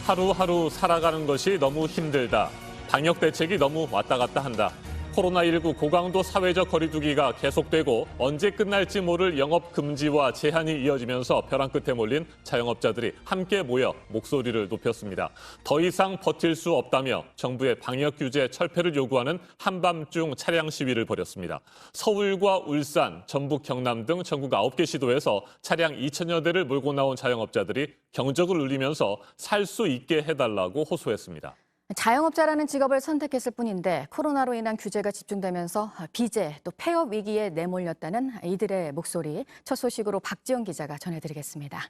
하루하루 살아가는 것이 너무 힘들다. 방역 대책이 너무 왔다 갔다 한다. 코로나19 고강도 사회적 거리두기가 계속되고 언제 끝날지 모를 영업 금지와 제한이 이어지면서 벼랑 끝에 몰린 자영업자들이 함께 모여 목소리를 높였습니다. 더 이상 버틸 수 없다며 정부의 방역 규제 철폐를 요구하는 한밤중 차량 시위를 벌였습니다. 서울과 울산, 전북, 경남 등 전국 9개 시도에서 차량 2천여 대를 몰고 나온 자영업자들이 경적을 울리면서 살 수 있게 해달라고 호소했습니다. 자영업자라는 직업을 선택했을 뿐인데 코로나로 인한 규제가 집중되면서 비재 또 폐업 위기에 내몰렸다는 이들의 목소리. 첫 소식으로 박지영 기자가 전해드리겠습니다.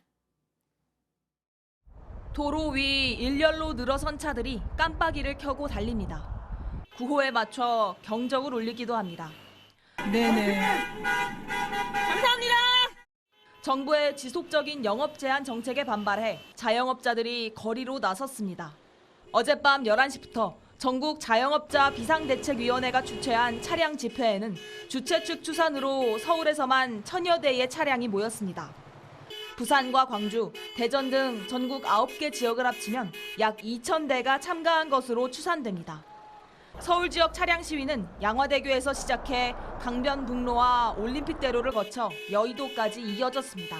도로 위 일렬로 늘어선 차들이 깜빡이를 켜고 달립니다. 구호에 맞춰 경적을 울리기도 합니다. 네네. 감사합니다. 정부의 지속적인 영업 제한 정책에 반발해 자영업자들이 거리로 나섰습니다. 어젯밤 11시부터 전국 자영업자 비상대책위원회가 주최한 차량 집회에는 주최 측 추산으로 서울에서만 1000여 대의 차량이 모였습니다. 부산과 광주, 대전 등 전국 9개 지역을 합치면 약 2000대가 참가한 것으로 추산됩니다. 서울 지역 차량 시위는 양화대교에서 시작해 강변북로와 올림픽대로를 거쳐 여의도까지 이어졌습니다.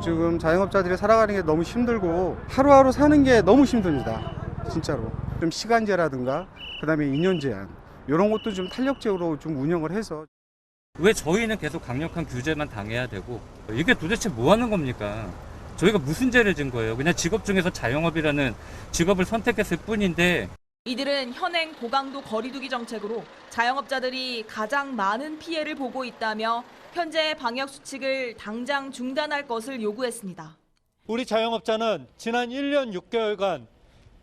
지금 자영업자들이 살아가는 게 너무 힘들고 하루하루 사는 게 너무 힘듭니다. 진짜로. 좀 시간제라든가 그다음에 인원 제한 이런 것도 좀 탄력적으로 좀 운영을 해서. 왜 저희는 계속 강력한 규제만 당해야 되고 이게 도대체 뭐 하는 겁니까? 저희가 무슨 죄를 진 거예요? 그냥 직업 중에서 자영업이라는 직업을 선택했을 뿐인데. 이들은 현행 고강도 거리두기 정책으로 자영업자들이 가장 많은 피해를 보고 있다며 현재 방역 수칙을 당장 중단할 것을 요구했습니다. 우리 자영업자는 지난 1년 6개월간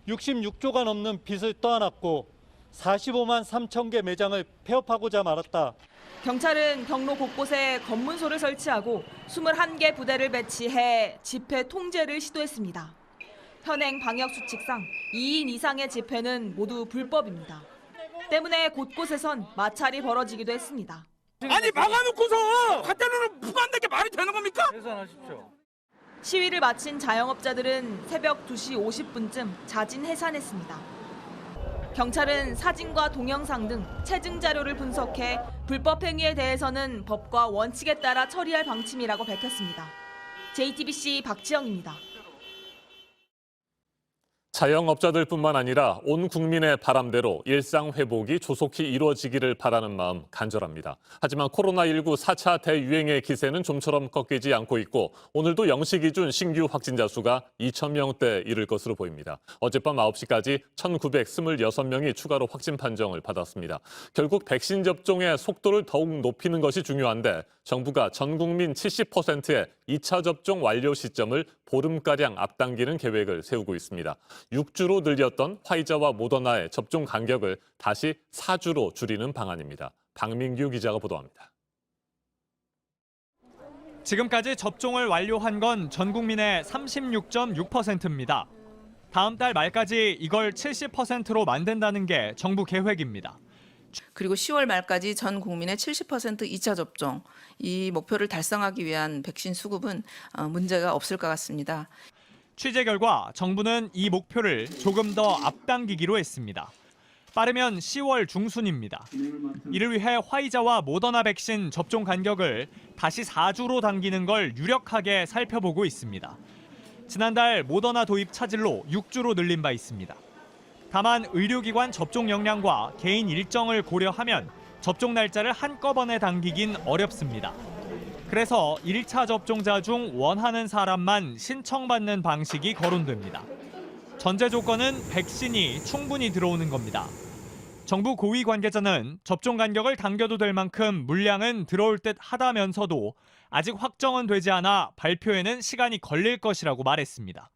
66조가 넘는 빚을 떠안았고 45만 3천 개 매장을 폐업하고자 말았다. 경찰은 경로 곳곳에 검문소를 설치하고 21개 부대를 배치해 집회 통제를 시도했습니다. 현행 방역 수칙상 2인 이상의 집회는 모두 불법입니다. 때문에 곳곳에선 마찰이 벌어지기도 했습니다. 아니 막아놓고서 갖다 놓으면 부과한다는 게 말이 되는 겁니까? 계산하십시오. 시위를 마친 자영업자들은 새벽 2시 50분쯤 자진 해산했습니다. 경찰은 사진과 동영상 등 체증 자료를 분석해 불법 행위에 대해서는 법과 원칙에 따라 처리할 방침이라고 밝혔습니다. JTBC 박지영입니다. 자영업자들뿐만 아니라 온 국민의 바람대로 일상 회복이 조속히 이루어지기를 바라는 마음 간절합니다. 하지만 코로나19 4차 대유행의 기세는 좀처럼 꺾이지 않고 있고 오늘도 0시 기준 신규 확진자 수가 2,000명대 이를 것으로 보입니다. 어젯밤 9시까지 1,926명이 추가로 확진 판정을 받았습니다. 결국 백신 접종의 속도를 더욱 높이는 것이 중요한데 정부가 전 국민 70%의 2차 접종 완료 시점을 보름가량 앞당기는 계획을 세우고 있습니다. 6주로 늘렸던 화이자와 모더나의 접종 간격을 다시 4주로 줄이는 방안입니다. 박민규 기자가 보도합니다. 지금까지 접종을 완료한 건 전 국민의 36.6%입니다. 다음 달 말까지 이걸 70%로 만든다는 게 정부 계획입니다. 그리고 10월 말까지 전 국민의 70% 2차 접종, 이 목표를 달성하기 위한 백신 수급은 문제가 없을 것 같습니다. 취재 결과 정부는 이 목표를 조금 더 앞당기기로 했습니다. 빠르면 10월 중순입니다. 이를 위해 화이자와 모더나 백신 접종 간격을 다시 4주로 당기는 걸 유력하게 살펴보고 있습니다. 지난달 모더나 도입 차질로 6주로 늘린 바 있습니다. 다만 의료기관 접종 역량과 개인 일정을 고려하면 접종 날짜를 한꺼번에 당기긴 어렵습니다. 그래서 1차 접종자 중 원하는 사람만 신청받는 방식이 거론됩니다. 전제 조건은 백신이 충분히 들어오는 겁니다. 정부 고위 관계자는 접종 간격을 당겨도 될 만큼 물량은 들어올 듯 하다면서도 아직 확정은 되지 않아 발표에는 시간이 걸릴 것이라고 말했습니다.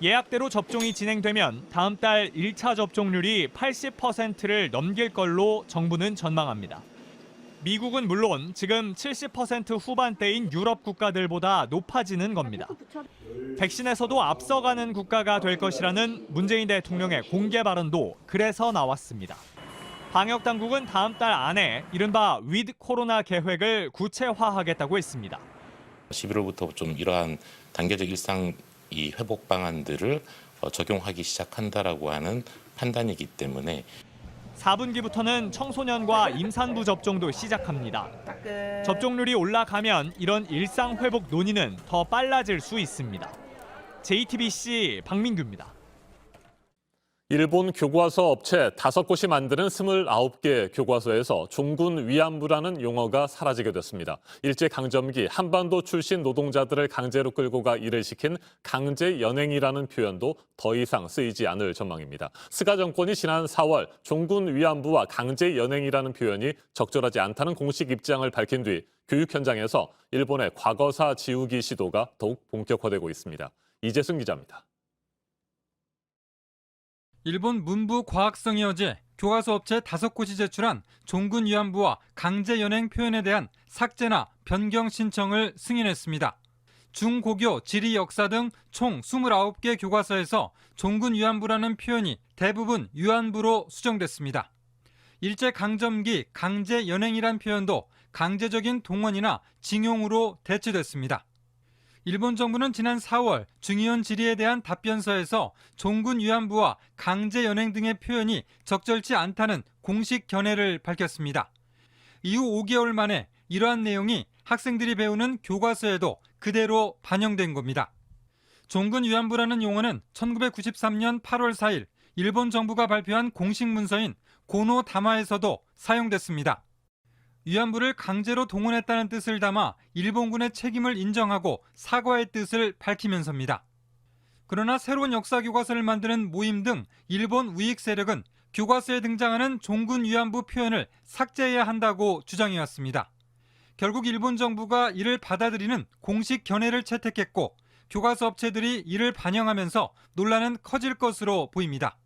예약대로 접종이 진행되면 다음 달 1차 접종률이 80%를 넘길 걸로 정부는 전망합니다. 미국은 물론 지금 70% 후반대인 유럽 국가들보다 높아지는 겁니다. 백신에서도 앞서가는 국가가 될 것이라는 문재인 대통령의 공개 발언도 그래서 나왔습니다. 방역 당국은 다음 달 안에 이른바 위드 코로나 계획을 구체화하겠다고 했습니다. 11월부터 좀 이러한 단계적 일상 이 회복 방안들을 적용하기 시작한다라고 하는 판단이기 때문에 4분기부터는 청소년과 임산부 접종도 시작합니다. 접종률이 올라가면 이런 일상 회복 논의는 더 빨라질 수 있습니다. JTBC 박민규입니다. 일본 교과서 업체 5곳이 만드는 29개 교과서에서 종군 위안부라는 용어가 사라지게 됐습니다. 일제강점기 한반도 출신 노동자들을 강제로 끌고 가 일을 시킨 강제 연행이라는 표현도 더 이상 쓰이지 않을 전망입니다. 스가 정권이 지난 4월 종군 위안부와 강제 연행이라는 표현이 적절하지 않다는 공식 입장을 밝힌 뒤 교육 현장에서 일본의 과거사 지우기 시도가 더욱 본격화되고 있습니다. 이재승 기자입니다. 일본 문부과학성이 어제 교과서 업체 5곳이 제출한 종군 위안부와 강제 연행 표현에 대한 삭제나 변경 신청을 승인했습니다. 중고교, 지리, 역사 등 총 29개 교과서에서 종군 위안부라는 표현이 대부분 위안부로 수정됐습니다. 일제강점기 강제 연행이란 표현도 강제적인 동원이나 징용으로 대체됐습니다. 일본 정부는 지난 4월 중의원 질의에 대한 답변서에서 종군 위안부와 강제 연행 등의 표현이 적절치 않다는 공식 견해를 밝혔습니다. 이후 5개월 만에 이러한 내용이 학생들이 배우는 교과서에도 그대로 반영된 겁니다. 종군 위안부라는 용어는 1993년 8월 4일 일본 정부가 발표한 공식 문서인 고노 다마에서도 사용됐습니다. 위안부를 강제로 동원했다는 뜻을 담아 일본군의 책임을 인정하고 사과의 뜻을 밝히면서입니다. 그러나 새로운 역사 교과서를 만드는 모임 등 일본 우익 세력은 교과서에 등장하는 종군 위안부 표현을 삭제해야 한다고 주장해왔습니다. 결국 일본 정부가 이를 받아들이는 공식 견해를 채택했고 교과서 업체들이 이를 반영하면서 논란은 커질 것으로 보입니다.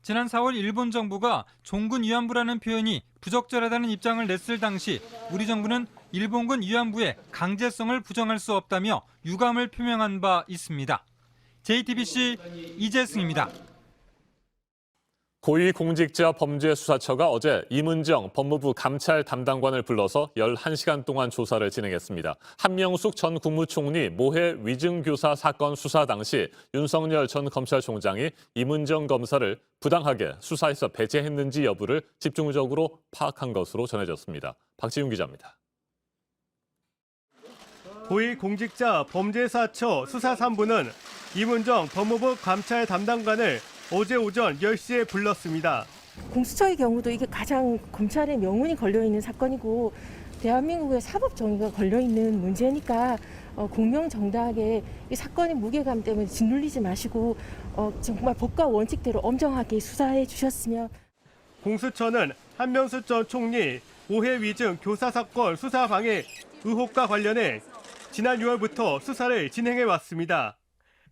지난 4월 일본 정부가 종군 위안부라는 표현이 부적절하다는 입장을 냈을 당시 우리 정부는 일본군 위안부의 강제성을 부정할 수 없다며 유감을 표명한 바 있습니다. JTBC 이재승입니다. 고위공직자범죄수사처가 어제 이문정 법무부 감찰 담당관을 불러서 11시간 동안 조사를 진행했습니다. 한명숙 전 국무총리 모해 위증교사 사건 수사 당시 윤석열 전 검찰총장이 이문정 검사를 부당하게 수사에서 배제했는지 여부를 집중적으로 파악한 것으로 전해졌습니다. 박지훈 기자입니다. 고위공직자범죄수사처 수사 3부는 이문정 법무부 감찰 담당관을 어제 오전 10시에 불렀습니다. 공수처의 경우도 이게 가장 검찰의 명운이 걸려있는 사건이고 대한민국의 사법 정의가 걸려있는 문제니까 공명정당하게 이 사건의 무게감 때문에 짓눌리지 마시고 정말 법과 원칙대로 엄정하게 수사해 주셨으면. 공수처는 한명숙 전 총리 오해 위증 교사 사건 수사 방해 의혹과 관련해 지난 6월부터 수사를 진행해 왔습니다.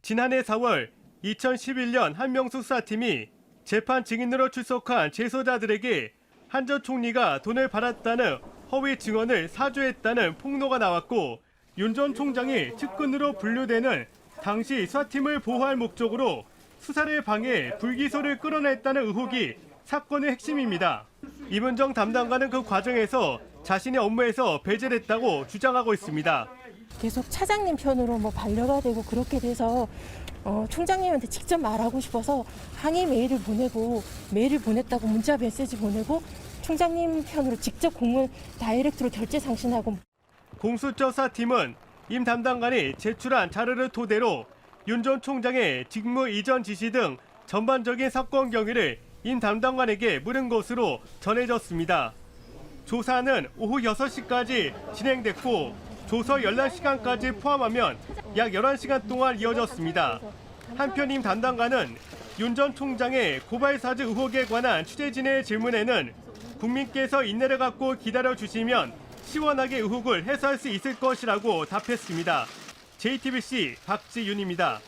지난해 4월 2011년 한명숙 수사팀이 재판 증인으로 출석한 재소자들에게 한 전 총리가 돈을 받았다는 허위 증언을 사주했다는 폭로가 나왔고 윤 전 총장이 측근으로 분류되는 당시 수사팀을 보호할 목적으로 수사를 방해 불기소를 끌어냈다는 의혹이 사건의 핵심입니다. 이문정 담당관은 그 과정에서 자신의 업무에서 배제됐다고 주장하고 있습니다. 계속 차장님 편으로 반려가 되고 그렇게 돼서 총장님한테 직접 말하고 싶어서 항의 메일을 보내고 메일을 보냈다고 문자 메시지 보내고 총장님 편으로 직접 공문 다이렉트로 결제 상신하고. 공수처 수사팀은 임 담당관이 제출한 자료를 토대로 윤 전 총장의 직무 이전 지시 등 전반적인 사건 경위를 임 담당관에게 물은 것으로 전해졌습니다. 조사는 오후 6시까지 진행됐고 조서 열람 시간까지 포함하면 약 11시간 동안 이어졌습니다. 한편 임 담당관은 윤 전 총장의 고발사주 의혹에 관한 취재진의 질문에는 국민께서 인내를 갖고 기다려주시면 시원하게 의혹을 해소할 수 있을 것이라고 답했습니다. JTBC 박지윤입니다.